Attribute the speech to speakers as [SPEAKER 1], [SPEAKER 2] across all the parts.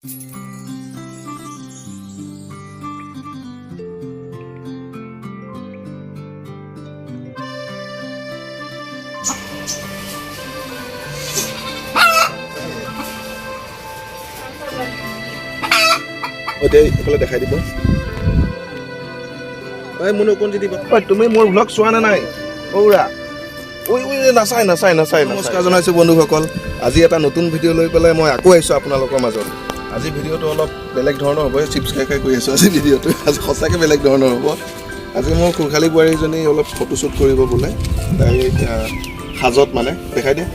[SPEAKER 1] এইফালে দেখাই দিব মনে কোন যদি তুমি মোৰ ব্লগ চোৱা নে নাই ঔৰা নাচাই নমস্কাৰ জনাইছোঁ বন্ধুসকল আজি এটা নতুন ভিডিঅ' লৈ পেলাই মই আকৌ আহিছোঁ আপোনালোকৰ মাজত আজি ভিডিঅ'টো অলপ বেলেগ ধৰণৰ হ'ব চিপছ খাই কৰি আছোঁ আজি ভিডিঅ'টো আজি সঁচাকৈ বেলেগ ধৰণৰ হ'ব আজি মোৰ খুৰখালী বোৱাৰীজনী অলপ ফটোশ্বুট কৰিব বোলে তাই সাজত মানে দেখাই দিয়া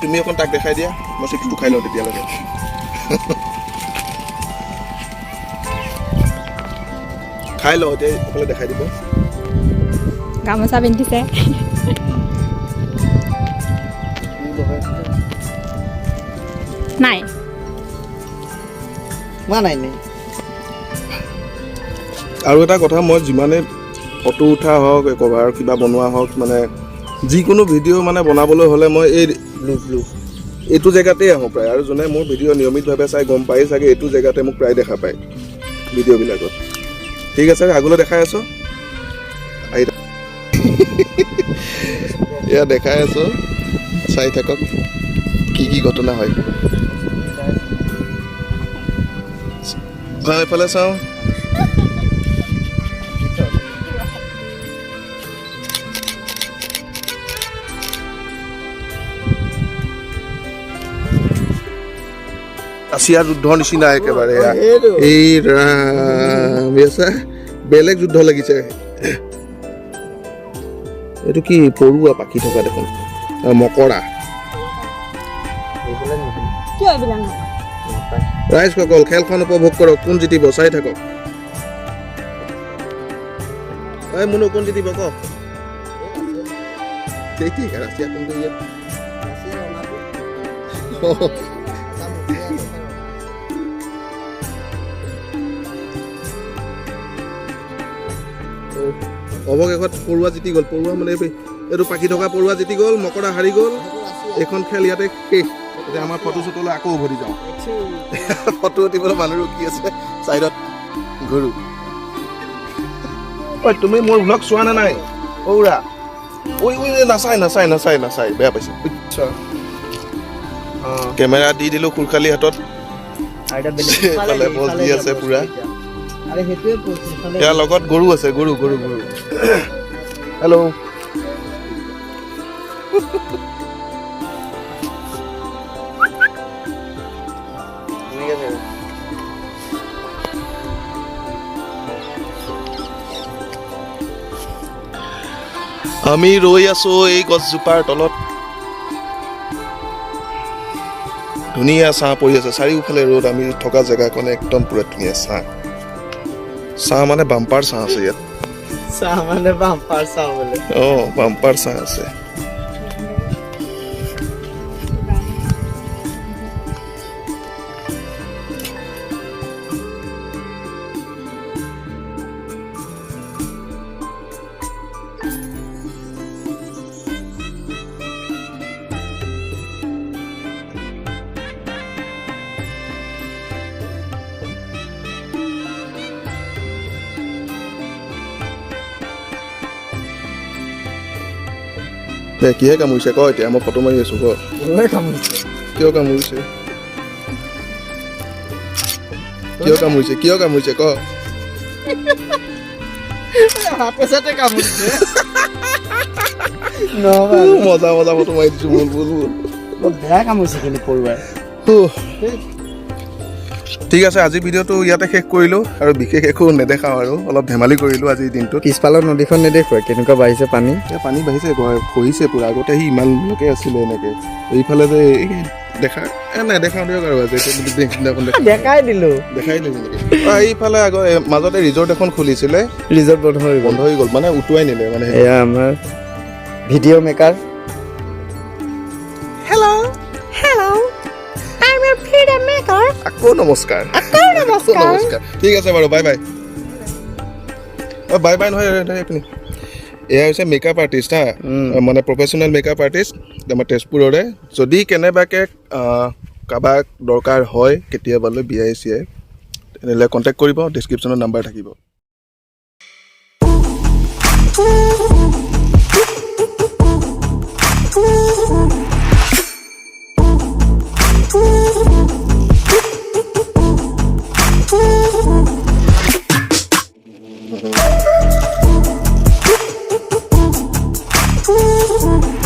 [SPEAKER 1] তুমি অকণ তাক দেখাই দিয়া মই চিপছটো খাই লওঁ তেতিয়ালৈকে খাই লওঁ এতিয়া সকলোৱে দেখাই দিব
[SPEAKER 2] গামোচা পিন্ধিছে নাই
[SPEAKER 1] আৰু এটা কথা মই যিমানে ফটো উঠা হওক কভাৰ কিবা বনোৱা হওক মানে যিকোনো ভিডিঅ' মানে বনাবলৈ হ'লে মই এই এইটো জেগাতেই আহোঁ প্ৰায় আৰু যোনে মোৰ ভিডিঅ' নিয়মিতভাৱে চাই গম পাই চাগে এইটো জেগাতে মোক প্ৰায় দেখা পায় ভিডিঅ'বিলাকত ঠিক আছে আগলৈ দেখাই আছোঁ এয়া দেখাই আছোঁ চাই থাকক কি কি ঘটনা হয় এইফালে চাওঁ ৰাছিয়া যুদ্ধৰ নিচিনা একেবাৰে এই বেলেগ যুদ্ধ লাগিছে এইটো কি পৰুৱা পাখি থকা দেখোন মকৰা ৰাইজসকল খেলখন উপভোগ কৰক কোন জিতিব চাই থাকক মুনু কোন জিতিব কওক ঠিক ৰাছিয়া কোনটো ইয়াত অৱশেষত পৰুৱা জিতি গ'ল পৰুৱা মানে এইটো পাখি থকা পৰুৱা জিতি গ'ল মকৰা হাৰি গ'ল এইখন খেল ইয়াতে শেষ এতিয়া আমাৰ ফটোশ্বুটলৈ আকৌ উভতি যাওঁ ফটো উঠিবলৈ মানুহ ৰখি আছে চাইডত গৰু তুমি মোৰ ব্লগ চোৱা নে নাই ঔৰা নাচাই বেয়া পাইছে কেমেৰা দি দিলোঁ খুৰখালী হাতত বজি আছে পুৰা ইয়াৰ লগত গৰু আছে গৰু হেল্ল' আমি ৰৈ আছো এই গছজোপাৰ তলত ধুনীয়া ছাঁ পৰি আছে চাৰিওফালে ৰ'দ আমি থকা জেগাকণ একদম পুৰা ধুনীয়া ছাঁ মানে বাম্পাৰ ছাঁ আছে ইয়াত বাম্পাৰ ছাঁ আছে কিহে কামুৰিছে ক এতিয়া মই ফটো মাৰি আছো কিয় কামুৰিছে ক মজা ফটো মাৰি দিছো বেয়া কামুৰিছে কিন্তু পৰুৱাই ঠিক আছে আজি ভিডিঅ'টো ইয়াতে শেষ কৰিলোঁ আৰু বিশেষ একো নেদেখাওঁ আৰু অলপ ধেমালি কৰিলোঁ আজিৰ দিনটো
[SPEAKER 3] পিছফালৰ নদীখন নেদেখুৱাই কেনেকুৱা বাঢ়িছে পানী
[SPEAKER 1] পানী বাঢ়িছে খহিছে পুৰা আগতে সি ইমানলৈকে আছিলে এনেকৈ এইফালে যে নেদেখাওঁ দিয়ক আৰু আজি
[SPEAKER 3] দেখাই দিলোঁ
[SPEAKER 1] এইফালে আগৰ মাজতে ৰিজৰ্ট এখন খুলিছিলে
[SPEAKER 3] ৰিজৰ্ট বন্ধ হৈ গ'ল
[SPEAKER 1] মানে উটুৱাই নিলে মানে
[SPEAKER 3] এয়া আমাৰ ভিডিঅ' মেকাৰ
[SPEAKER 1] আকৌ নমস্কাৰ ঠিক আছে বাৰু বাই নহয় আপুনি এয়া হৈছে মেকআপ আৰ্টিষ্ট হা মানে প্ৰফেশ্যনেল মেকআপ আৰ্টিষ্ট আমাৰ তেজপুৰৰে যদি কেনেবাকৈ কাৰোবাক দৰকাৰ হয় কেতিয়াবালৈ বিয়াই চিয়াই তেনেহ'লে কণ্টেক্ট কৰিব ডিছক্ৰিপশ্যনত নাম্বাৰ থাকিব
[SPEAKER 4] Mm-hmm.